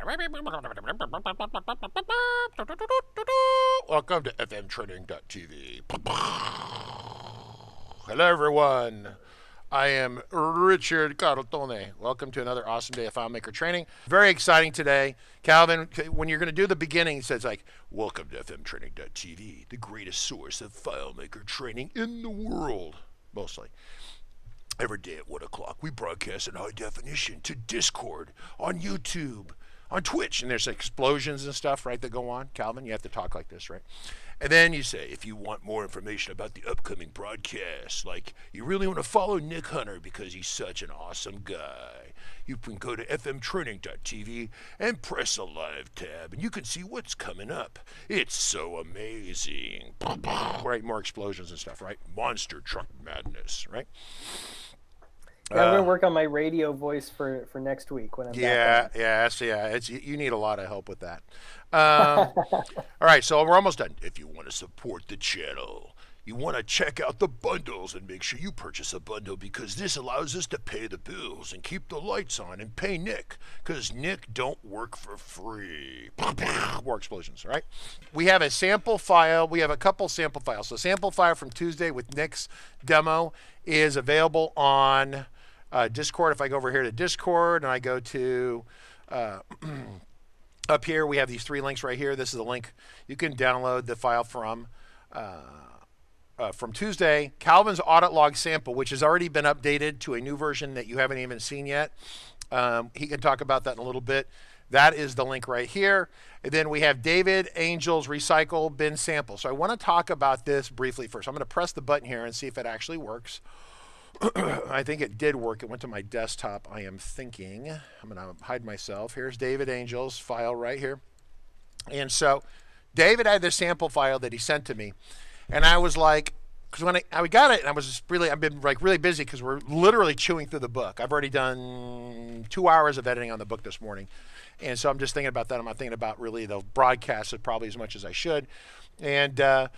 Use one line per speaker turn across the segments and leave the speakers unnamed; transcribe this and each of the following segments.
Welcome to fmtraining.tv. Hello, everyone. I am Richard Carlton. Welcome to another awesome day of FileMaker training. Very exciting today. Calvin, when you're going to do the beginning, it says like, welcome to fmtraining.tv, the greatest source of FileMaker training in the world, mostly. Every day at 1 o'clock, we broadcast in high definition to Discord, on YouTube, on Twitch, and there's explosions and stuff, right, that go on. Calvin, you have to talk like this, right? And then you say, if you want more information about the upcoming broadcasts, like you really want to follow Nick Hunter because he's such an awesome guy, you can go to fmtraining.tv and press a live tab, and you can see what's coming up. It's so amazing. Right, more explosions and stuff, right? Monster truck madness, right?
Yeah, I'm going to work on my radio voice for next week when I'm back on.
It's you need a lot of help with that. All right, so we're almost done. If you want to support the channel, you want to check out the bundles and make sure you purchase a bundle because this allows us to pay the bills and keep the lights on and pay Nick because Nick don't work for free. More explosions, all right? We have a sample file. We have a couple sample files. So sample file from Tuesday with Nick's demo is available on Discord. If I go over here to Discord and I go to up here, we have these three links right here. This is a link you can download the file from Tuesday. Calvin's audit log sample, which has already been updated to a new version that you haven't even seen yet. He can talk about that in a little bit. That is the link right here. And then we have David Angel's recycle bin sample. So I want to talk about this briefly first. I'm going to press the button here and see if it actually works. I think it did work. It went to my desktop, I am thinking. I'm going to hide myself. Here's David Angel's file right here. And so David had this sample file that he sent to me. And I was like, because when I got it, and I've been like really busy because we're literally chewing through the book. I've already done 2 hours of editing on the book this morning. And so I'm just thinking about that. I'm not thinking about really the broadcast probably as much as I should. And so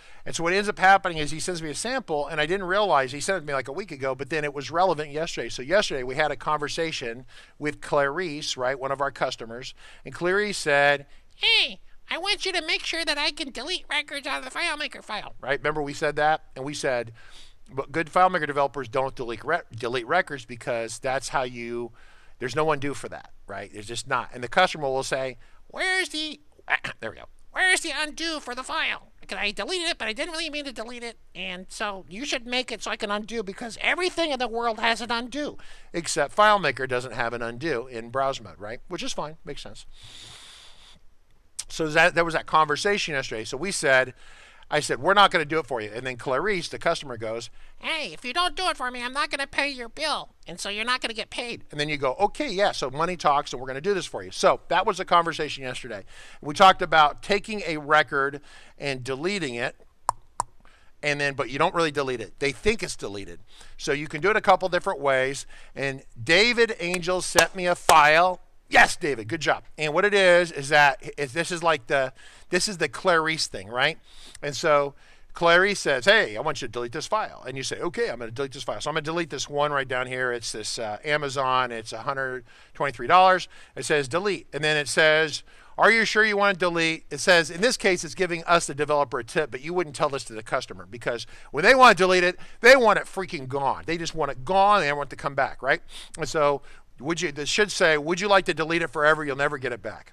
what ends up happening is he sends me a sample, and I didn't realize he sent it to me like a week ago, but then it was relevant yesterday. So yesterday we had a conversation with Clarice, right, one of our customers, and Clarice said, hey, I want you to make sure that I can delete records out of the FileMaker file, right? Remember we said that? And we said, but good FileMaker developers don't delete records because that's how there's no undo for that, right? There's just not. And the customer will say, there we go. Where's the undo for the file? Because I deleted it, but I didn't really mean to delete it. And so you should make it so I can undo because everything in the world has an undo. Except FileMaker doesn't have an undo in browse mode, right? Which is fine. Makes sense. So there was that conversation yesterday. So I said, we're not going to do it for you. And then Clarice, the customer, goes, hey, if you don't do it for me, I'm not going to pay your bill. And so you're not going to get paid. And then you go, okay, yeah, so money talks, and we're going to do this for you. So that was the conversation yesterday. We talked about taking a record and deleting it, but you don't really delete it. They think it's deleted. So you can do it a couple different ways. And David Angel sent me a file. Yes, David, good job. And what it is that this is the Clarice thing, right? And so Clarice says, hey, I want you to delete this file. And you say, okay, I'm going to delete this file. So I'm going to delete this one right down here. It's this Amazon. It's $123. It says delete. And then it says, are you sure you want to delete? It says, in this case, it's giving us, the developer, a tip, but you wouldn't tell this to the customer because when they want to delete it, they want it freaking gone. They just want it gone. They don't want it to come back, right? And so this should say, would you like to delete it forever? You'll never get it back.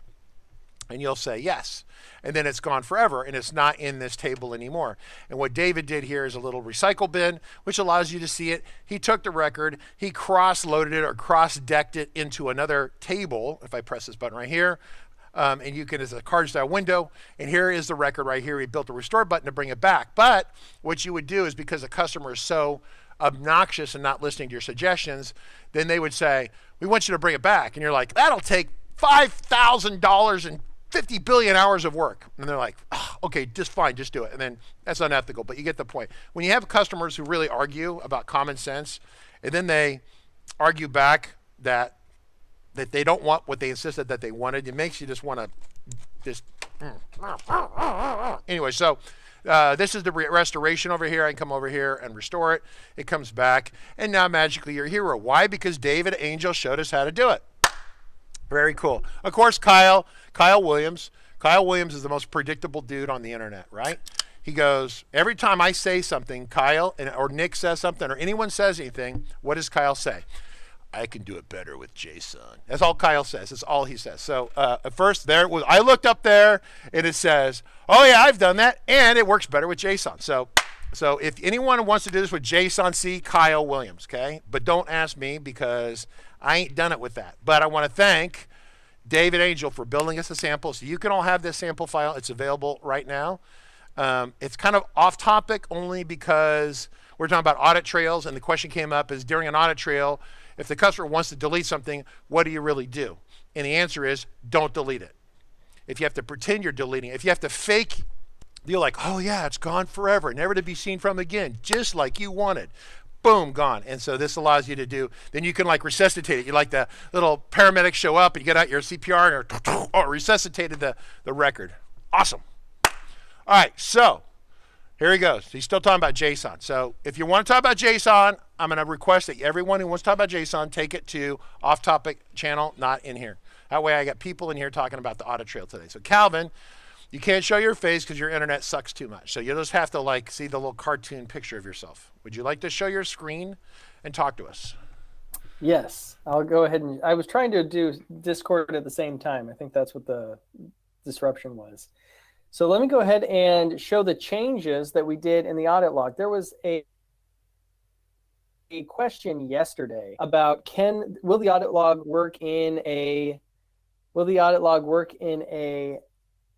And you'll say yes. And then it's gone forever, and it's not in this table anymore. And what David did here is a little recycle bin, which allows you to see it. He took the record, he cross-loaded it or cross-decked it into another table. If I press this button right here, and you can, as a card-style window, and here is the record right here. He built a restore button to bring it back. But what you would do is because the customer is so obnoxious and not listening to your suggestions, then they would say, we want you to bring it back. And you're like, that'll take $5,000 and 50 billion hours of work. And they're like, oh, okay, just fine, just do it. And then that's unethical, but you get the point. When you have customers who really argue about common sense, and then they argue back that they don't want what they insisted that they wanted, it makes you just want to Anyway, so this is the restoration over here. I can come over here and restore it. It comes back, and now magically you're a hero. Why? Because David Angel showed us how to do it. Very cool. Of course, Kyle Williams. Kyle Williams is the most predictable dude on the internet, right? He goes, every time I say something, Kyle or Nick says something or anyone says anything, what does Kyle say? I can do it better with JSON. That's all Kyle says. That's all he says. So at first there it was, I looked up there and it says, oh yeah, I've done that and it works better with JSON. So if anyone wants to do this with JSON, see Kyle Williams, okay? But don't ask me because I ain't done it with that. But I want to thank David Angel for building us a sample. So you can all have this sample file. It's available right now. It's kind of off topic only because we're talking about audit trails, and the question came up is during an audit trail, if the customer wants to delete something, what do you really do? And the answer is don't delete it. If you have to pretend you're deleting it, if you have to fake, you're like, oh yeah, it's gone forever, never to be seen from again, just like you wanted. Boom, gone. And so this allows you to do, then you can like resuscitate it. You like the little paramedics show up and you get out your CPR and resuscitated the record. Awesome. All right, so here he goes. He's still talking about JSON. So if you want to talk about JSON, I'm going to request that everyone who wants to talk about JSON take it to off-topic channel, not in here. That way I got people in here talking about the audit trail today. So Calvin, you can't show your face because your internet sucks too much. So you just have to like see the little cartoon picture of yourself. Would you like to show your screen and talk to us?
Yes, I'll go ahead and I was trying to do Discord at the same time. I think that's what the disruption was. So let me go ahead and show the changes that we did in the audit log. There was a question yesterday about will the audit log work in a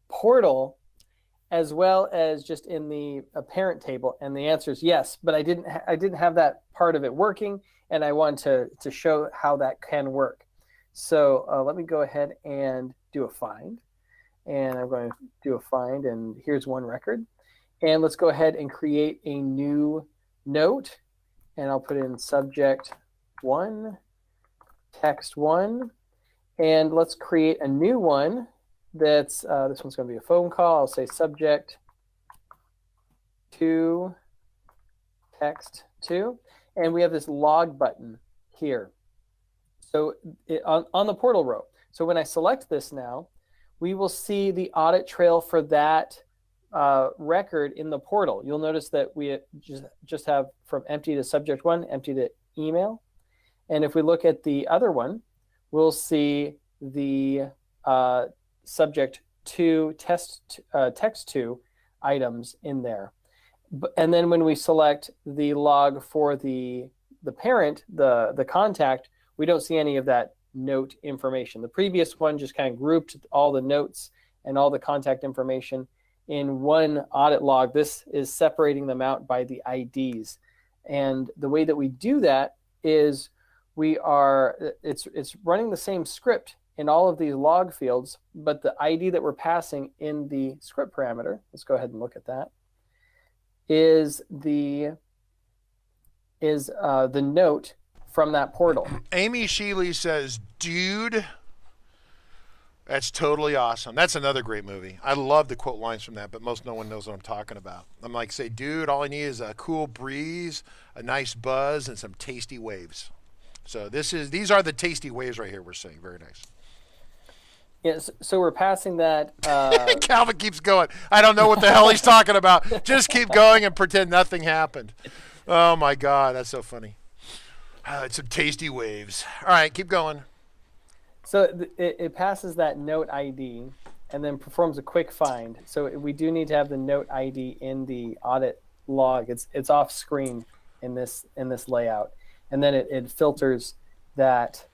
portal as well as just in the parent table, and the answer is yes, but I didn't have that part of it working, and I wanted to show how that can work. So let me go ahead and do a find, and I'm going to do a find, and here's one record, and let's go ahead and create a new note, and I'll put in subject 1, text 1, and let's create a new one. That's this one's going to be a phone call. I'll say subject 2, text 2, and we have this log button here. So on the portal row. So when I select this now, we will see the audit trail for that record in the portal. You'll notice that we just have from empty to subject 1, empty to email. And if we look at the other one, we'll see the subject 2, text 2 items in there. And then when we select the log for the parent, the contact, we don't see any of that note information. The previous one just kind of grouped all the notes and all the contact information in one audit log. This is separating them out by the IDs. And the way that we do that is it's running the same script in all of these log fields, but the ID that we're passing in the script parameter, let's go ahead and look at that, is the note from that portal.
Amy Sheely says, dude, that's totally awesome. That's another great movie. I love the quote lines from that, but no one knows what I'm talking about. I'm like, say, dude, all I need is a cool breeze, a nice buzz, and some tasty waves. So these are the tasty waves right here we're seeing. Very nice.
Yes, so we're passing that.
Calvin keeps going. I don't know what the hell he's talking about. Just keep going and pretend nothing happened. Oh my God, that's so funny. It's some tasty waves. All right, keep going.
So it passes that note ID and then performs a quick find. So we do need to have the note ID in the audit log. It's off screen in this layout, and then it filters that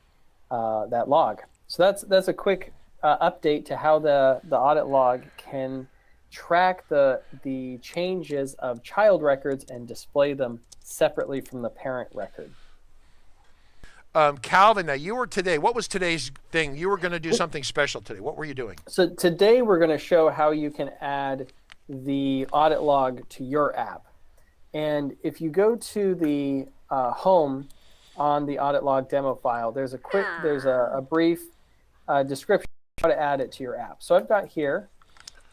log. So that's a quick update to how the audit log can track the changes of child records and display them separately from the parent record.
Calvin, now you were today. What was today's thing? You were going to do something special today. What were you doing?
So today we're going to show how you can add the audit log to your app. And if you go to the home on the audit log demo file, there's a brief description of how to add it to your app. So I've got here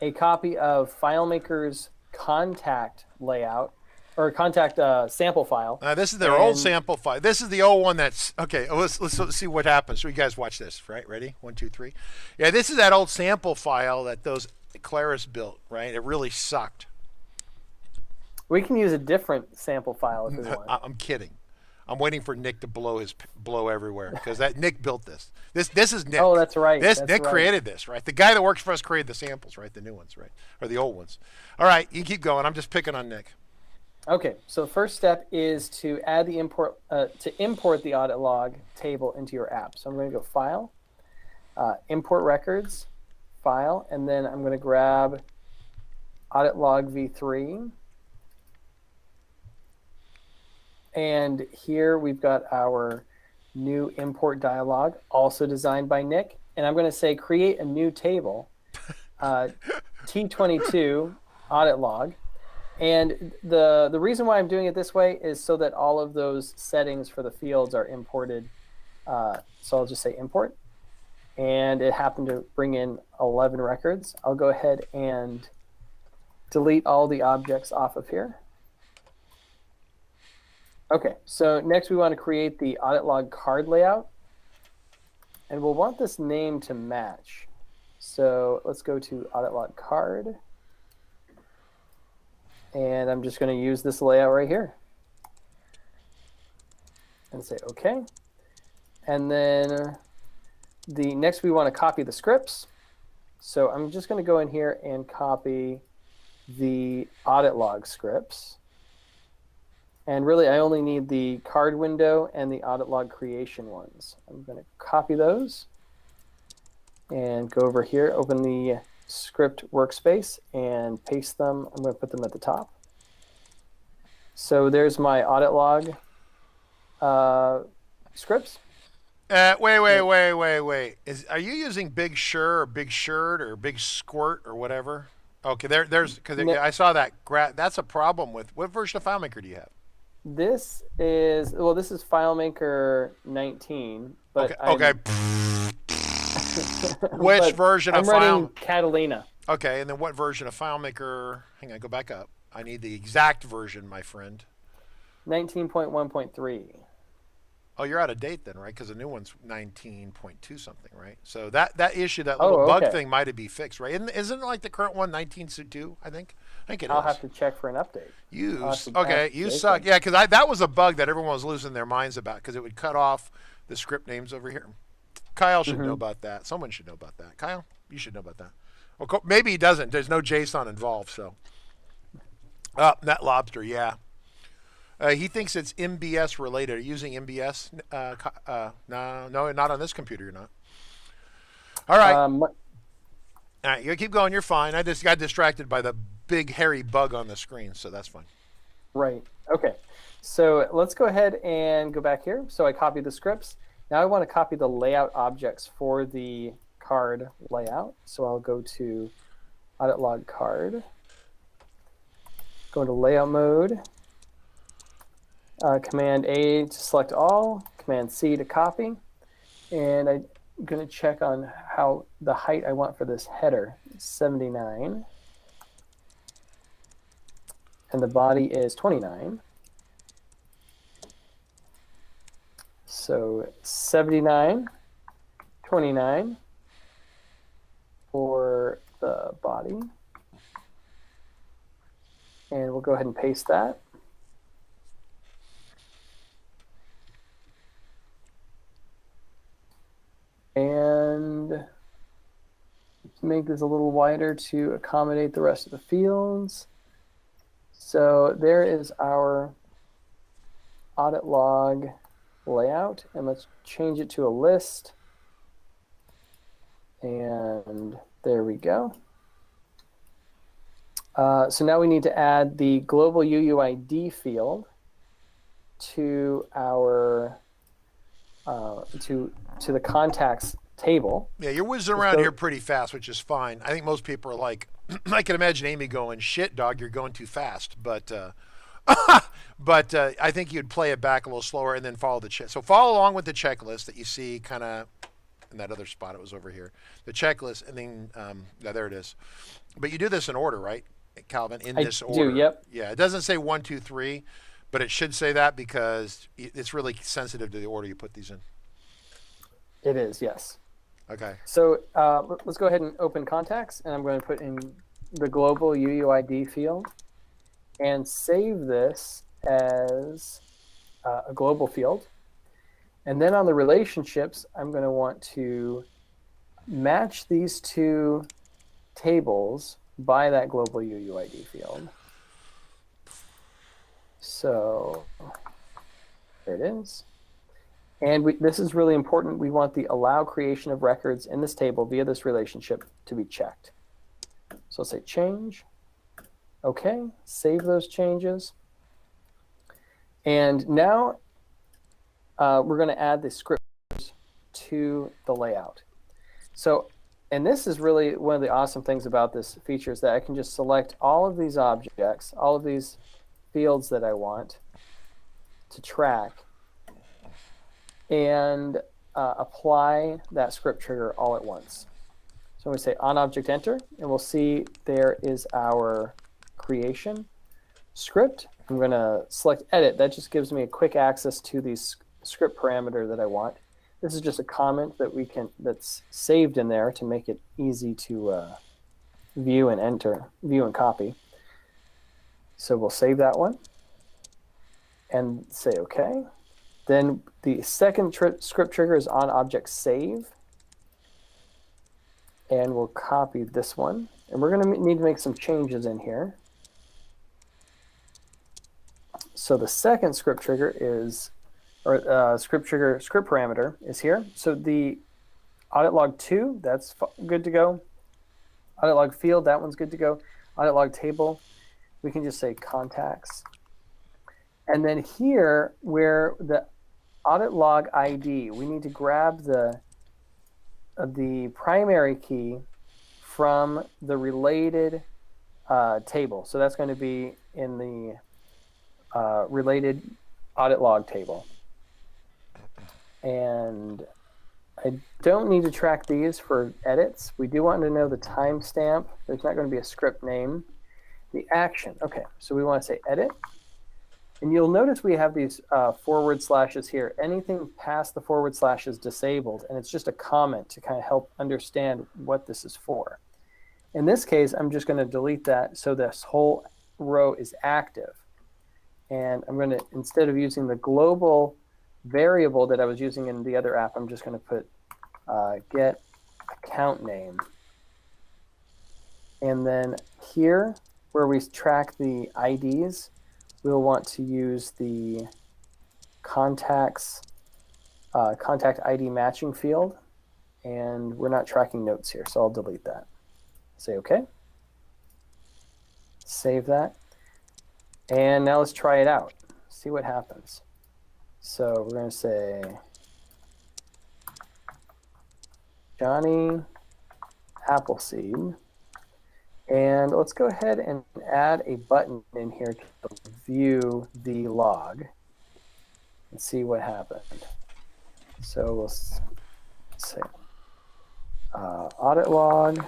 a copy of FileMaker's contact layout or contact sample file.
This is their old sample file. This is the old one that's, okay, let's see what happens. So you guys watch this, right? Ready? 1, 2, 3. Yeah, this is that old sample file that those Claris built, right? It really sucked.
We can use a different sample file if we want.
I'm kidding. I'm waiting for Nick to blow everywhere because that Nick built this. This is Nick.
Oh, that's right.
Nick created this, right? The guy that works for us created the samples, right? The new ones, right? Or the old ones. All right, you keep going. I'm just picking on Nick.
Okay, so the first step is to add the import the audit log table into your app. So I'm going to go File, Import Records, File, and then I'm going to grab Audit Log v3. And here we've got our new import dialog, also designed by Nick. And I'm going to say create a new table, T22 audit log. And the reason why I'm doing it this way is so that all of those settings for the fields are imported. So I'll just say import. And it happened to bring in 11 records. I'll go ahead and delete all the objects off of here. Okay, so next we want to create the audit log card layout. And we'll want this name to match. So let's go to audit log card. And I'm just going to use this layout right here. And say OK. And then next we want to copy the scripts. So I'm just going to go in here and copy the audit log scripts. And really, I only need the card window and the audit log creation ones. I'm going to copy those and go over here, open the script workspace, and paste them. I'm going to put them at the top. So there's my audit log scripts.
Wait. Are you using Big Sur or Big Shirt or Big Squirt or whatever? Okay, there's because I saw that. That's a problem with what version of FileMaker do you have?
This is FileMaker 19, but
okay. Which version of
FileMaker? I'm running Catalina.
Okay, and then what version of FileMaker? Hang on, go back up. I need the exact version, my friend.
19.1.3.
Oh, you're out of date then, right? Because the new one's 19.2 something, right? So that issue, that little bug thing might be fixed, right? Isn't it like the current one 19.2? I think it is.
I'll have to check for an update.
You suck. Yeah, because that was a bug that everyone was losing their minds about because it would cut off the script names over here. Kyle should know about that. Someone should know about that. Kyle, you should know about that. Well, maybe he doesn't. There's no JSON involved, so. Net Lobster, yeah. He thinks it's MBS related. Are you using MBS? No, not on this computer. You're not. All right. All right, you keep going. You're fine. I just got distracted by the big hairy bug on the screen, so that's fine.
Right. Okay. So let's go ahead and go back here. So I copied the scripts. Now I want to copy the layout objects for the card layout. So I'll go to audit log card. Go into layout mode. Command A to select all, Command C to copy, and I'm going to check on how the height I want for this header is 79, and the body is 29. So 79, 29 for the body, and we'll go ahead and paste that. And make this a little wider to accommodate the rest of the fields. So there is our audit log layout, and let's change it to a list. And there we go. So now we need to add the global UUID field to our to the contacts table.
Yeah, you're whizzing around here pretty fast, which is fine. I think most people are like, I can imagine Amy going, "Shit, dog, you're going too fast." But I think you'd play it back a little slower and then follow the check. So follow along with the checklist that you see kind of in that other spot. It was over here. The checklist, and then there it is. But you do this in order, right? Calvin, in
I
this order.
do, yep.
Yeah, it doesn't say 1, 2, 3, but it should say that because it's really sensitive to the order you put these in.
It is, yes.
Okay.
So let's go ahead and open contacts, and I'm going to put in the global UUID field and save this as a global field. And then on the relationships, I'm going to want to match these two tables by that global UUID field. So there it is. And this is really important. We want the allow creation of records in this table via this relationship to be checked. So I'll say change. OK, save those changes. And now we're going to add the scripts to the layout. So, and this is really one of the awesome things about this feature is that I can just select all of these objects, all of these fields that I want to track, and apply that script trigger all at once. So I'm going to say on object enter, and we'll see there is our creation script. I'm going to select edit. That just gives me a quick access to the script parameter that I want. This is just a comment that that's saved in there to make it easy to view and enter, view and copy. So we'll save that one and say OK. Then the second script trigger is on object save. And we'll copy this one. And we're going to need to make some changes in here. So the second script trigger is, or script parameter is here. So the audit log 2, that's good to go. Audit log field, that one's good to go. Audit log table, we can just say contacts. And then here, where the audit log ID, we need to grab the primary key from the related table. So that's going to be in the related audit log table. And I don't need to track these for edits. We do want to know the timestamp. There's not going to be a script name. The action. OK, so we want to say edit. And you'll notice we have these forward slashes here. Anything past the forward slash is disabled, and it's just a comment to kind of help understand what this is for. In this case, I'm just going to delete that so this whole row is active. And I'm going to, instead of using the global variable that I was using in the other app, I'm just going to put get account name. And then here, where we track the IDs, we'll want to use the contact ID matching field. And we're not tracking notes here, so I'll delete that. Say OK. Save that. And now let's try it out. See what happens. So we're going to say Johnny Appleseed. And let's go ahead and add a button in here to view the log and see what happened. So we'll say audit log.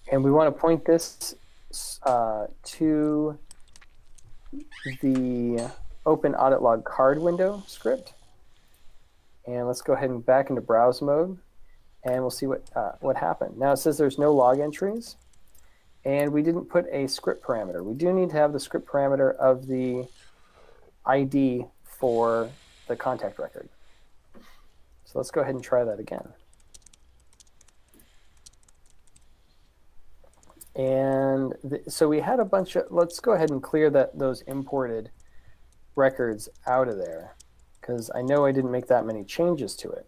And we want to point this to the open audit log card window script. And let's go ahead and back into browse mode. And we'll see what happened. Now it says there's no log entries. And we didn't put a script parameter. We do need to have the script parameter of the ID for the contact record. So let's go ahead and try that again. And so we had a bunch of, let's go ahead and clear those imported records out of there, because I know I didn't make that many changes to it.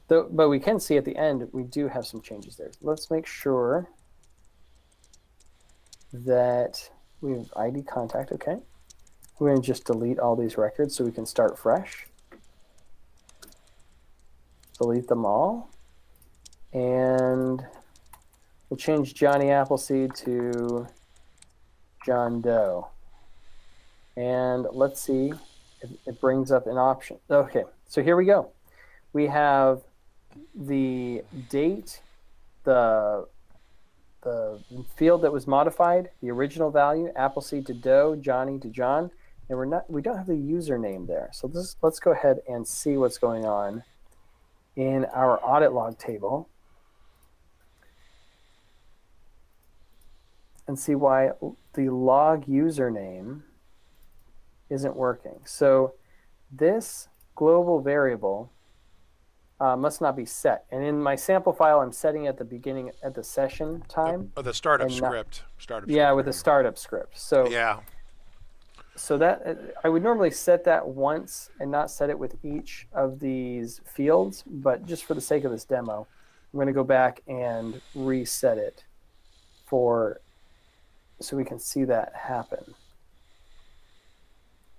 But we can see at the end, we do have some changes there. Let's make sure that we have ID contact, OK. We're going to just delete all these records so we can start fresh. Delete them all. And we'll change Johnny Appleseed to John Doe. And let's see if it brings up an option. OK, so here we go. We have the date, the the field that was modified, the original value, Appleseed to Doe, Johnny to John, and we don't have the username there. So let's go ahead and see what's going on in our audit log table and see why the log username isn't working. So this global variable must not be set. And in my sample file, I'm setting at the beginning, at the session time.
The startup script.
With the startup script. So
yeah.
So that I would normally set that once and not set it with each of these fields, but just for the sake of this demo, I'm going to go back and reset it so we can see that happen.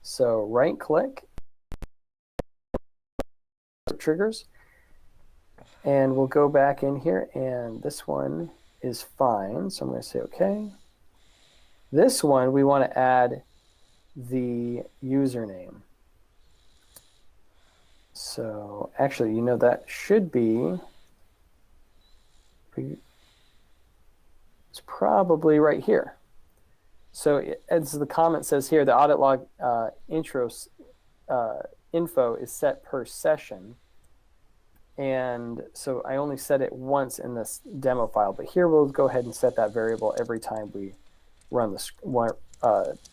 So right click, triggers, and we'll go back in here, and this one is fine. So I'm going to say OK. This one, we want to add the username. So actually, that should be, it's probably right here. So as the comment says here, the audit log info is set per session. And so I only set it once in this demo file, but here we'll go ahead and set that variable every time we run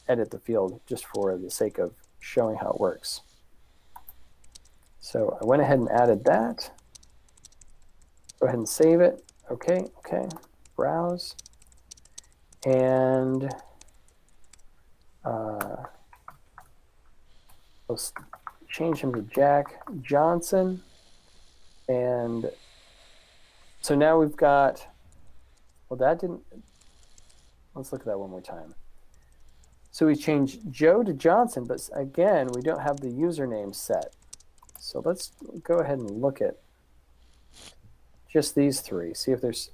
edit the field, just for the sake of showing how it works. So I went ahead and added that. Go ahead and save it. Okay, browse. And let's change him to Jack Johnson. And so now we've got, let's look at that one more time. So we changed Joe to Johnson, but again, we don't have the username set. So let's go ahead and look at just these three, see if there's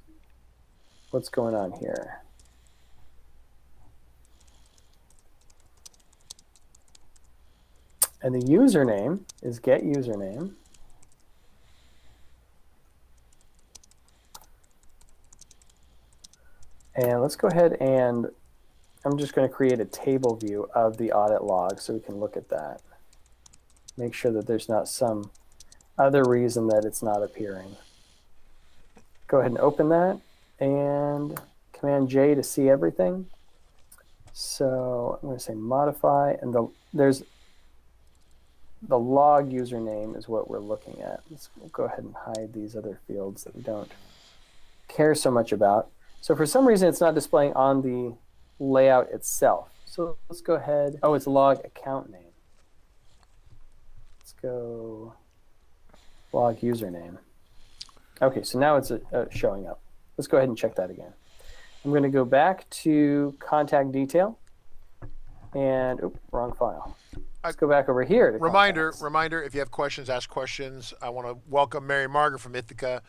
what's going on here. And the username is get username. And let's go ahead and I'm just going to create a table view of the audit log so we can look at that. Make sure that there's not some other reason that it's not appearing. Go ahead and open that and Command J to see everything. So I'm going to say modify, and there's the log username is what we're looking at. Let's go ahead and hide these other fields that we don't care so much about. So for some reason, it's not displaying on the layout itself. So let's go ahead. Oh, it's log account name. Let's go log username. Okay, so now it's showing up. Let's go ahead and check that again. I'm going to go back to contact detail. And, oops, wrong file. Let's go back over here to
Reminder, if you have questions, ask questions. I want to welcome Mary Margaret from Ithaca.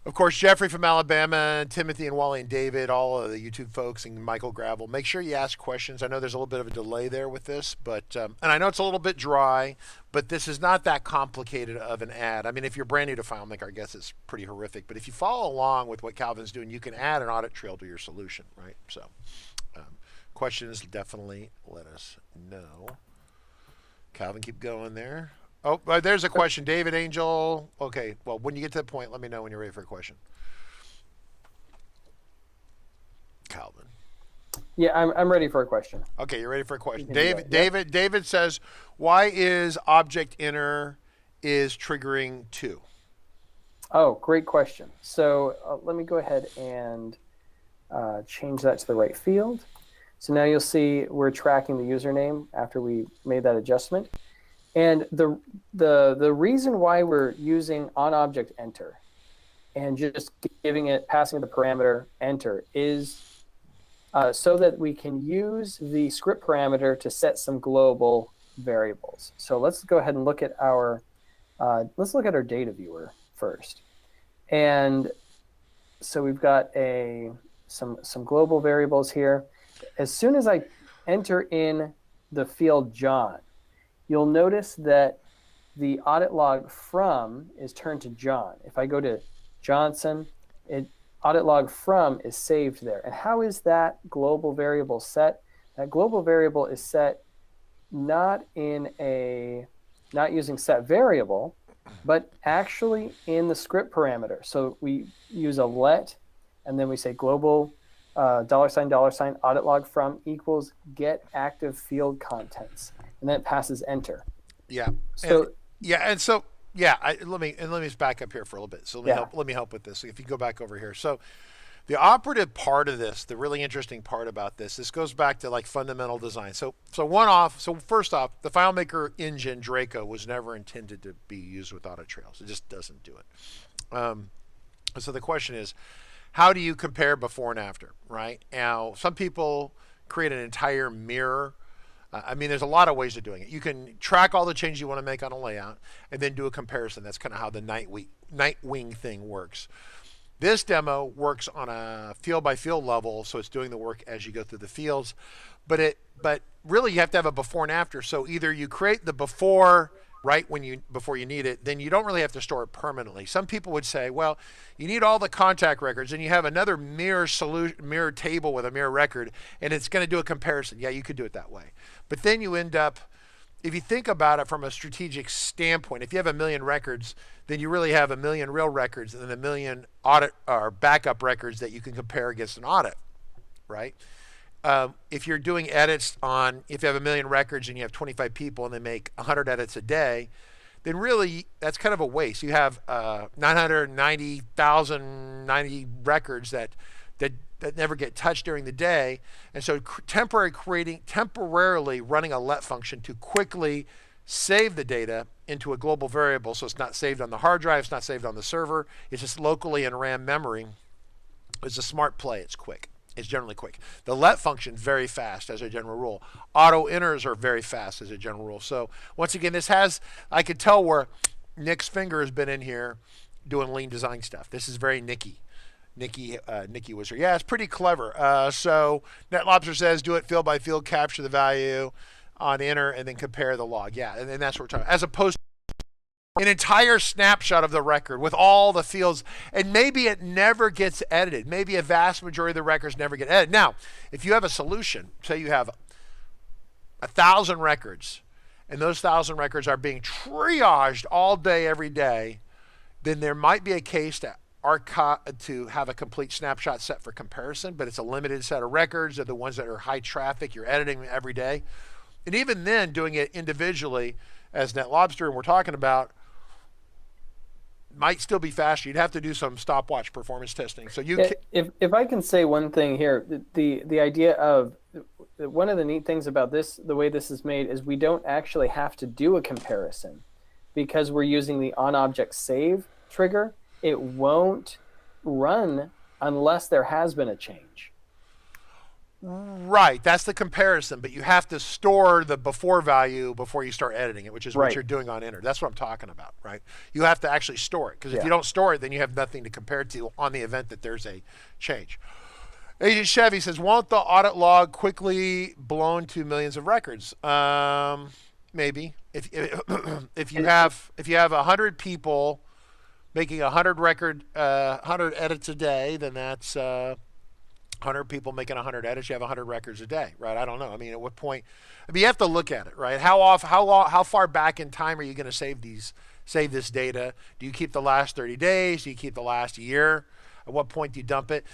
Of course, Jeffrey from Alabama, Timothy and Wally and David, all of the YouTube folks, and Michael Gravel. Make sure you ask questions. I know there's a little bit of a delay there with this, but and I know it's a little bit dry, but this is not that complicated of an ad. I mean, if you're brand new to FileMaker, I guess it's pretty horrific. But if you follow along with what Calvin's doing, you can add an audit trail to your solution, right? So questions, definitely let us know. Calvin, keep going there. Oh, there's a question. David Angel. Okay, well, when you get to that point, let me know when you're ready for a question. Calvin.
Yeah, I'm ready for a question.
Okay, you're ready for a question. David says, why is object inner is triggering 2?
Oh, great question. So let me go ahead and change that to the right field. So now you'll see we're tracking the username after we made that adjustment. And the reason why we're using onObject enter and just passing the parameter enter is so that we can use the script parameter to set some global variables. So let's go ahead and look at our our data viewer first. And so we've got some global variables here. As soon as I enter in the field John, you'll notice that the audit log from is turned to John. If I go to Johnson, audit log from is saved there. And how is that global variable set? That global variable is set not using set variable, but actually in the script parameter. So we use a let, and then we say global $$ audit log from equals get active field contents, and then it passes enter.
Yeah.
So
let me just back up here for a little bit. So let me help with this. If you go back over here, so the operative part of this, the really interesting part about this goes back to like fundamental design. So first off, the FileMaker engine Draco was never intended to be used with audit trails. It just doesn't do it. So the question is, how do you compare before and after, right? Now, some people create an entire mirror. I mean, there's a lot of ways of doing it. You can track all the changes you want to make on a layout and then do a comparison. That's kind of how the Nightwing thing works. This demo works on a field by field level, so it's doing the work as you go through the fields. But really you have to have a before and after. So either you create the before right before you need it, then you don't really have to store it permanently. Some people would say, well, you need all the contact records and you have another mirror table with a mirror record and it's going to do a comparison. Yeah, you could do it that way. But then you end up, if you think about it from a strategic standpoint, if you have 1 million records, then you really have 1 million real records and then 1 million audit or backup records that you can compare against an audit, right? If you're doing edits if you have 1 million records and you have 25 people and they make 100 edits a day, then really that's kind of a waste. You have 990,090 records that never get touched during the day, and so temporarily running a let function to quickly save the data into a global variable, so it's not saved on the hard drive, it's not saved on the server, it's just locally in RAM memory. It's a smart play. It's quick. It's generally quick. The let function is very fast as a general rule. Auto enters are very fast as a general rule. So once again, I could tell where Nick's finger has been in here doing lean design stuff. This is very Nicky. Nikki was here. Yeah, it's pretty clever. So NetLobster says do it field by field, capture the value on enter, and then compare the log. Yeah, and that's what we're talking about. As opposed to an entire snapshot of the record with all the fields, and maybe it never gets edited. Maybe a vast majority of the records never get edited. Now, if you have a solution, say you have 1,000 records, and those 1,000 records are being triaged all day, every day, then there might be a case to have a complete snapshot set for comparison, but it's a limited set of records. They're the ones that are high traffic. You're editing every day. And even then, doing it individually, as NetLobster and we're talking about, might still be faster. You'd have to do some stopwatch performance testing. So
if I can say one thing here, the idea of one of the neat things about this, the way this is made, is we don't actually have to do a comparison because we're using the on-object save trigger. It won't run unless there has been a change.
Right, that's the comparison, but you have to store the before value before you start editing it, which is what you're doing on enter. That's what I'm talking about, right? You have to actually store it, because if you don't store it, then you have nothing to compare to on the event that there's a change. Agent Chevy says, won't the audit log quickly blown to millions of records? Maybe. If you have 100 people making 100 edits a day, then that's 100 people making 100 edits. You have 100 records a day, right? I don't know. I mean, at what point? I mean, you have to look at it, right? How far back in time are you going to save this data? Do you keep the last 30 days? Do you keep the last year? At what point do you dump it?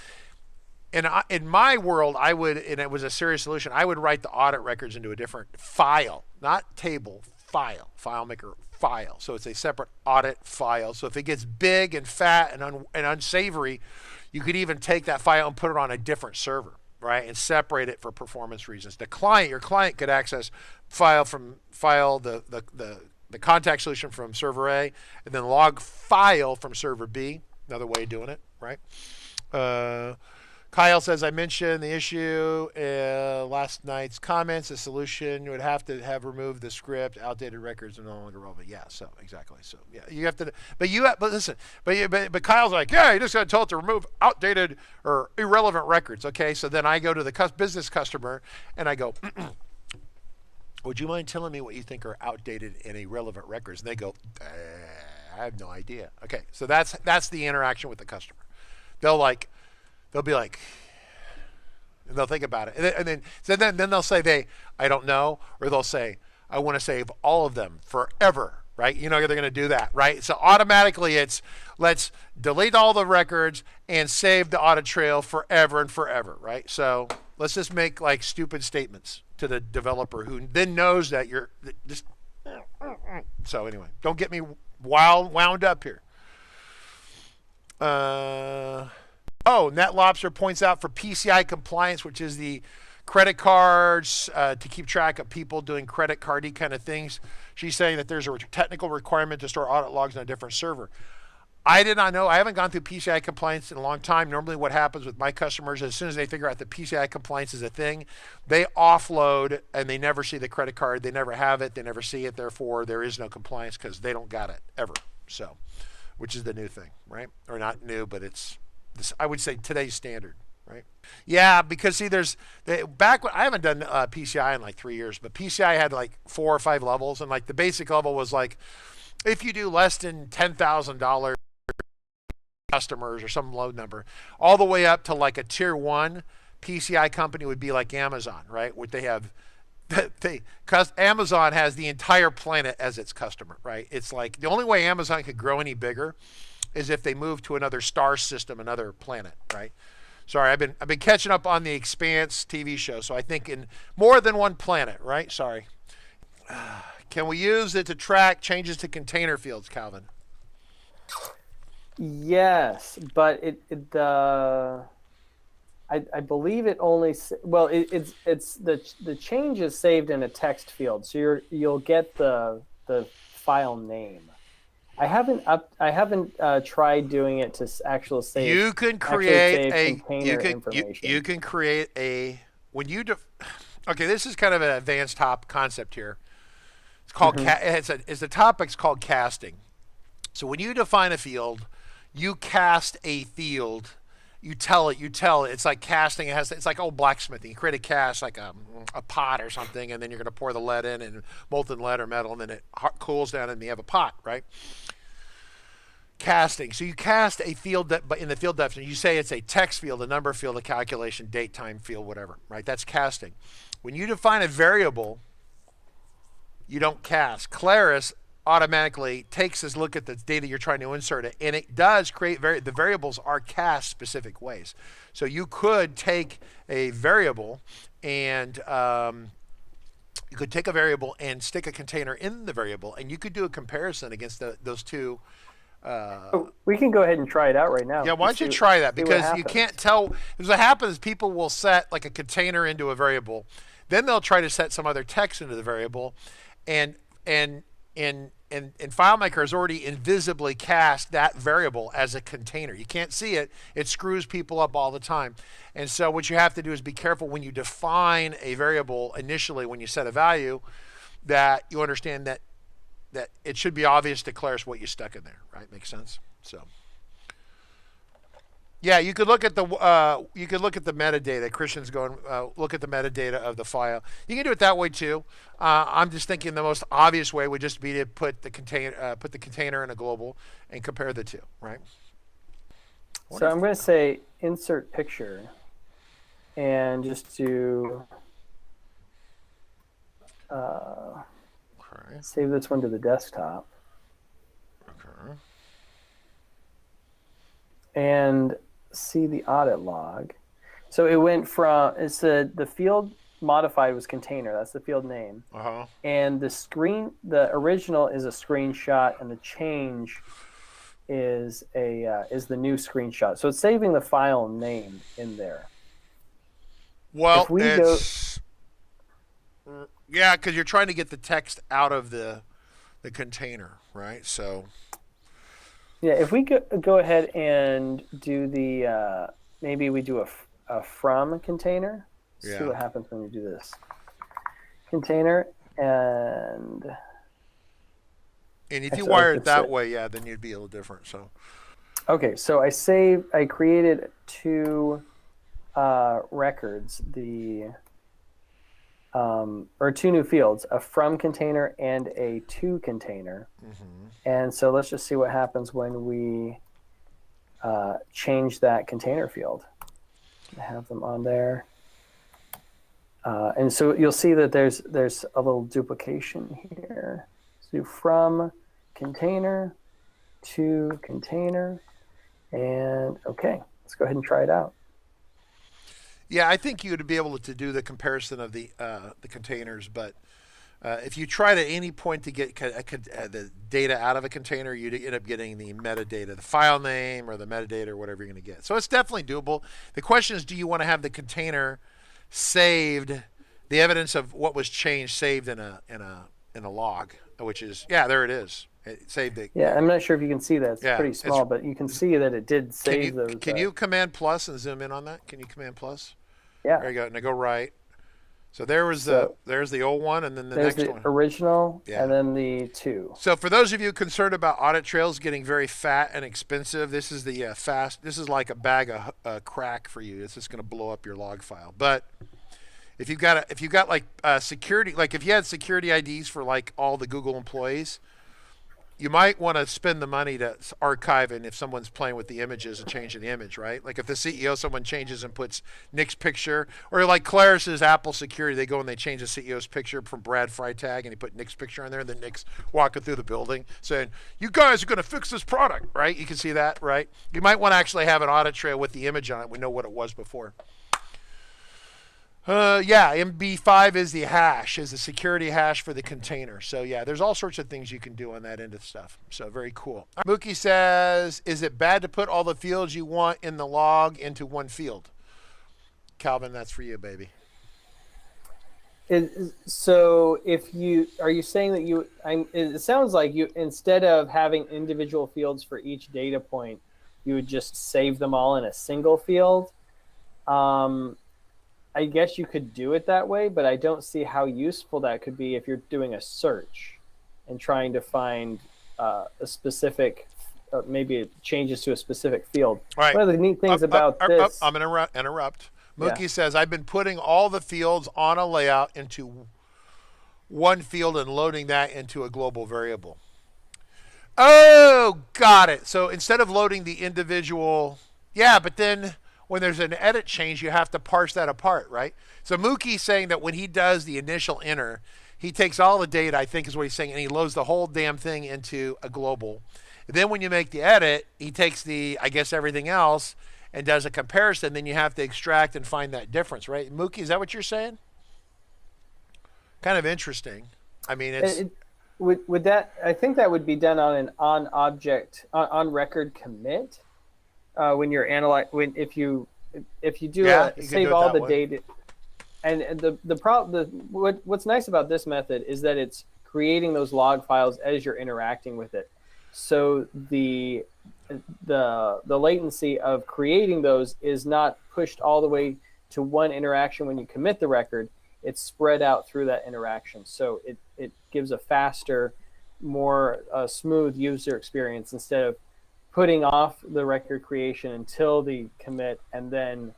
And in my world, I would, and it was a serious solution, I would write the audit records into a different file, not table, file, FileMaker file. So it's a separate audit file. So if it gets big and fat and unsavory, you could even take that file and put it on a different server, right? And separate it for performance reasons. Your client could access the contact solution from server A, and then log file from server B. Another way of doing it, right? Kyle says, I mentioned the issue last night's comments. The solution would have to have removed the script. Outdated records are no longer relevant. Yeah, so exactly. So yeah, you have to. But listen. But Kyle's like, yeah, you just got to tell it to remove outdated or irrelevant records. Okay, so then I go to the business customer and I go, would you mind telling me what you think are outdated and irrelevant records? And they go, I have no idea. Okay, so that's the interaction with the customer. They'll like, they'll be like, and they'll think about it. And then they'll say I don't know, or they'll say, I want to save all of them forever, right? You know, they're going to do that, right? So automatically it's, let's delete all the records and save the audit trail forever and forever, right? So let's just make like stupid statements to the developer who then knows that you're just, so anyway, don't get me wound up here. NetLobster points out for PCI compliance, which is the credit cards, to keep track of people doing credit cardy kind of things. She's saying that there's a technical requirement to store audit logs on a different server. I did not know. I haven't gone through PCI compliance in a long time. Normally what happens with my customers, as soon as they figure out that PCI compliance is a thing, they offload and they never see the credit card. They never have it. They never see it. Therefore, there is no compliance because they don't got it ever. So, which is the new thing, right? Or not new, but it's, I would say, today's standard, right? Yeah, because see, back when I haven't done PCI in like 3 years, but PCI had like 4 or 5 levels, and like the basic level was like, if you do less than $10,000 customers or some low number, all the way up to like a tier 1 PCI company would be like Amazon, right? What they have, Amazon has the entire planet as its customer, right? It's like the only way Amazon could grow any bigger is if they move to another star system, another planet, right? Sorry, I've been catching up on the Expanse TV show, so I think in more than one planet, right? Sorry. Can we use it to track changes to container fields, Calvin?
Yes, but I believe it only, well, it's the change is saved in a text field, so you'll get the file name. I haven't tried doing it to actually save.
You can create
information.
You can create a okay. This is kind of an advanced concept here. It's called the topic's called casting. So when you define a field, you cast a field. You tell it. It's like casting. It's like old blacksmithing. You create a cast, like a pot or something, and then you're going to pour the lead in, and molten lead or metal, and then it cools down, and you have a pot, right? Casting. So you cast a field, but in the field definition, you say it's a text field, a number field, a calculation, date, time field, whatever, right? That's casting. When you define a variable, you don't cast. Claris automatically takes a look at the data you're trying to insert it, and it does create the variables are cast specific ways. So you could take a variable and stick a container in the variable, and you could do a comparison against those two.
We can go ahead and try it out right now.
Yeah, why don't you try that? Because you can't tell. Because what happens, people will set like a container into a variable, then they'll try to set some other text into the variable, and FileMaker has already invisibly cast that variable as a container. You can't see it. It screws people up all the time. And so what you have to do is be careful when you define a variable initially when you set a value, that you understand that it should be obvious to Claris what you stuck in there, right? Makes sense? So yeah, you could look at the metadata. Christian's going look at the metadata of the file. You can do it that way too. I'm just thinking the most obvious way would just be to put the container in a global and compare the two, right?
So I'm going to say insert picture, and just do save this one to the desktop.
Okay.
And see the audit log. So it went from, the field modified was container. That's the field name. And the original is a screenshot, and the change is the new screenshot. So it's saving the file name in there.
Well, yeah, because you're trying to get the text out of the container, right? So
yeah, if we go ahead and do the maybe we do a from container. See what happens when we do this container, and
if you wire it that way, yeah, then you'd be a little different. So
okay, so I created 2 records, or 2 new fields, a from container and a to container. And so let's just see what happens when we change that container field. have them on there. And so you'll see that there's a little duplication here. So from container to container, and okay, let's go ahead and try it out.
Yeah, I think you would be able to do the comparison of the containers, but if you tried at any point to get the data out of a container, you'd end up getting the metadata, the file name or the metadata or whatever you're going to get. So it's definitely doable. The question is, do you want to have the container saved, the evidence of what was changed saved in a log, which is, yeah, there it is. It saved it.
Yeah, I'm not sure if you can see that. It's pretty small, but you can see that it did save those.
Can you Command plus and zoom in on that? Can you Command plus?
Yeah.
There you go. Now go right. So there's the old one, and then the next one.
Original, and then the 2.
So for those of you concerned about audit trails getting very fat and expensive, this is the fast. This is like a bag of crack for you. It's just going to blow up your log file. But if you've got like security, like if you had security IDs for like all the Google employees, you might want to spend the money to archive, and if someone's playing with the images and changing the image, right? Like if the CEO, someone changes and puts Nick's picture, or like Claris's Apple security, they go and they change the CEO's picture from Brad Freitag, and he put Nick's picture on there, and then Nick's walking through the building saying, "You guys are going to fix this product," right? You can see that, right? You might want to actually have an audit trail with the image on it. We know what it was before. Yeah, MB5 is the hash, is the security hash for the container. So yeah, there's all sorts of things you can do on that end of stuff. So very cool. Mookie says, is it bad to put all the fields you want in the log into one field? Calvin, that's for you, baby.
So are you saying that it sounds like you, instead of having individual fields for each data point, you would just save them all in a single field? I guess you could do it that way, but I don't see how useful that could be if you're doing a search and trying to find a specific, maybe changes to a specific field.
Right.
One of the neat things about this...
I'm going to interrupt. Mookie says, I've been putting all the fields on a layout into one field and loading that into a global variable. Oh, got it. So instead of loading the individual... Yeah, but then... when there's an edit change, you have to parse that apart, right? So Mookie's saying that when he does the initial enter, he takes all the data, I think is what he's saying, and he loads the whole damn thing into a global. Then when you make the edit, he takes I guess everything else and does a comparison. Then you have to extract and find that difference, right? Mookie, is that what you're saying? Kind of interesting. I mean,
would that, I think that would be done on an on record commit. When you're if you do save all the data, and what's nice about this method is that it's creating those log files as you're interacting with it. So the latency of creating those is not pushed all the way to one interaction when you commit the record. It's spread out through that interaction. So it gives a faster, more smooth user experience instead of putting off the record creation until the commit and then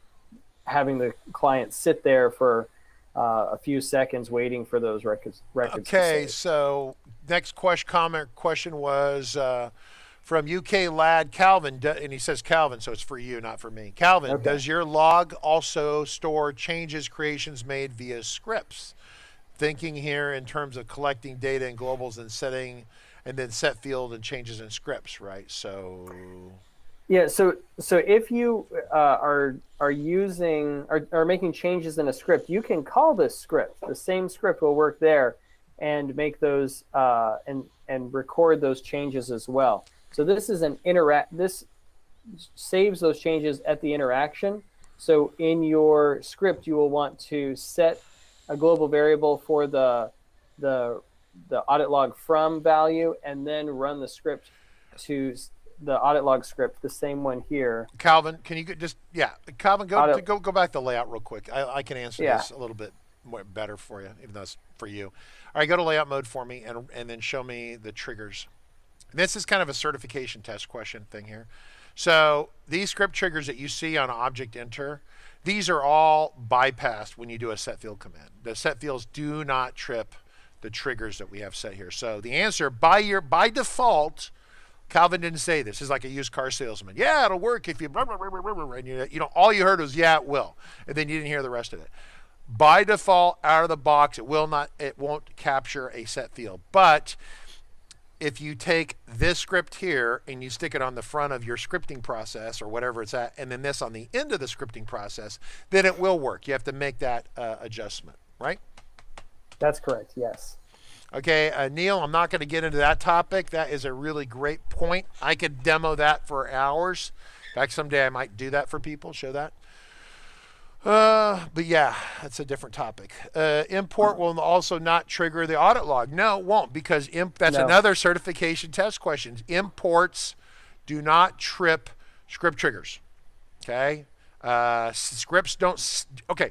having the client sit there for a few seconds waiting for those records.
Okay, so next question was from UK lad Calvin, and he says Calvin, so it's for you, not for me. Calvin, does your log also store changes, creations made via scripts? Thinking here in terms of collecting data in globals and setting, and then set field and changes in scripts, right? So
yeah, so if you are making changes in a script, you can call this script. The same script will work there and make those and record those changes as well. So this is this saves those changes at the interaction. So in your script, you will want to set a global variable for the audit log from value, and then run the script to the audit log script, the same one here.
Calvin, can you Calvin, go back to layout real quick. I can answer this a little bit more better for you, even though it's for you. All right, go to layout mode for me, and then show me the triggers. This is kind of a certification test question thing here. So these script triggers that you see on object enter, these are all bypassed when you do a set field command. The set fields do not trip the triggers that we have set here. So the answer by default, Calvin didn't say this. He's like a used car salesman. Yeah, it'll work if you, and you know, all you heard was, yeah, it will. And then you didn't hear the rest of it. By default, out of the box, it won't capture a set field. But if you take this script here and you stick it on the front of your scripting process or whatever it's at, and then this on the end of the scripting process, then it will work. You have to make that adjustment, right?
That's correct, yes.
Okay, Neil, I'm not going to get into that topic. That is a really great point. I could demo that for hours. In fact, someday I might do that for people, show that. But yeah, that's a different topic. Import will also not trigger the audit log. No, it won't, because that's another certification test question. Imports do not trip script triggers. Okay? Scripts don't... Okay.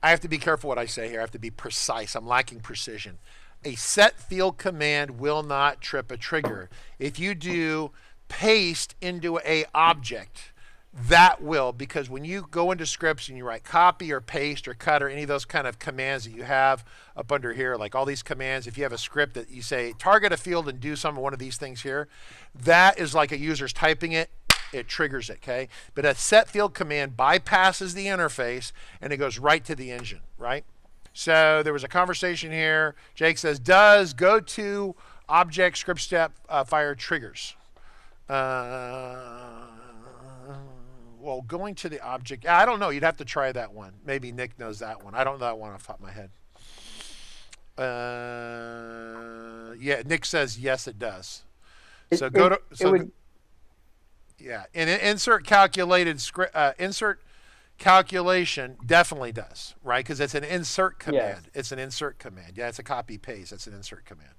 I have to be careful what I say here. I have to be precise. I'm lacking precision. A set field command will not trip a trigger. If you do paste into a object, that will, because when you go into scripts and you write copy or paste or cut or any of those kind of commands that you have up under here, like all these commands, if you have a script that you say target a field and do one of these things here, that is like a user's typing it. It triggers it, okay? But a set field command bypasses the interface and it goes right to the engine, right? So there was a conversation here. Jake says, does go to object script step fire triggers? Well, going to the object, I don't know. You'd have to try that one. Maybe Nick knows that one. I don't know that one off the top of my head. Yeah, Nick says yes, it does. Yeah, and insert calculated script, insert calculation definitely does, right? Because it's an insert command. Yes. It's an insert command. Yeah, it's a copy paste. It's an insert command.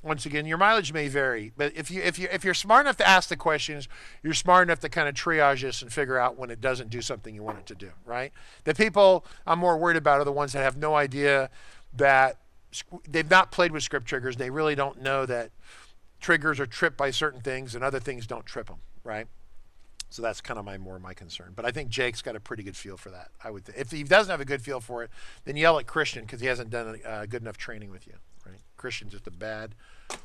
Once again, your mileage may vary, but if you're smart enough to ask the questions, you're smart enough to kind of triage this and figure out when it doesn't do something you want it to do, right? The people I'm more worried about are the ones that have no idea, that they've not played with script triggers. They really don't know that triggers are tripped by certain things and other things don't trip them, right? So that's kind of my concern. But I think Jake's got a pretty good feel for that. I would if he doesn't have a good feel for it, then yell at Christian because he hasn't done good enough training with you, right? Christian's just a bad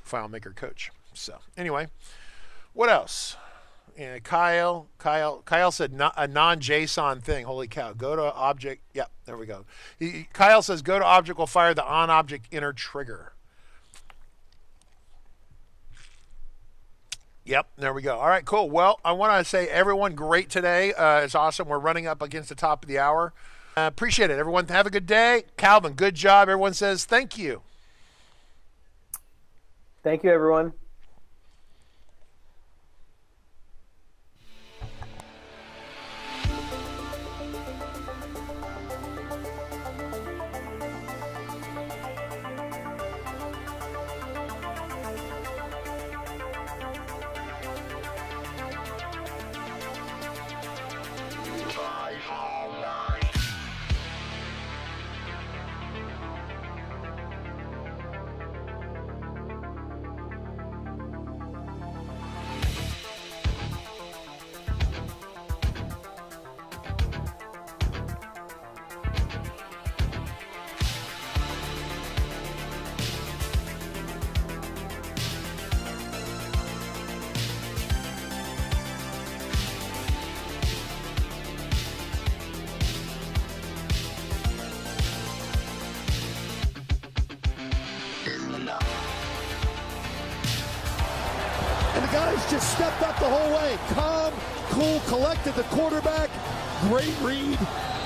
FileMaker coach. So anyway, what else? Kyle said a non-JSON thing. Holy cow! Go to object. Yep, there we go. Kyle says go to object will fire the on object inner trigger. Yep, there we go. All right, cool. Well, I want to say everyone great today. It's awesome. We're running up against the top of the hour. Appreciate it. Everyone have a good day. Calvin, good job. Everyone says thank you.
Thank you, everyone.
Guys just stepped up the whole way. Calm, cool, collected the quarterback. Great read,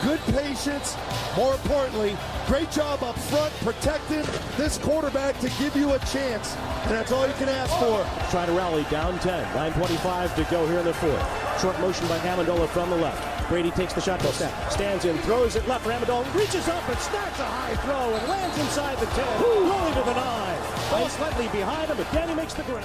good patience. More importantly, great job up front protecting this quarterback to give you a chance. And that's all you can ask for.
Try to rally down 10. 9:25 to go here in the fourth. Short motion by Amendola from the left. Brady takes the shotgun snap. Stands in, throws it left for Amendola. Reaches up and snacks a high throw and lands inside the 10. Rolling to the 9. Ball slightly behind him, but Danny makes the grab.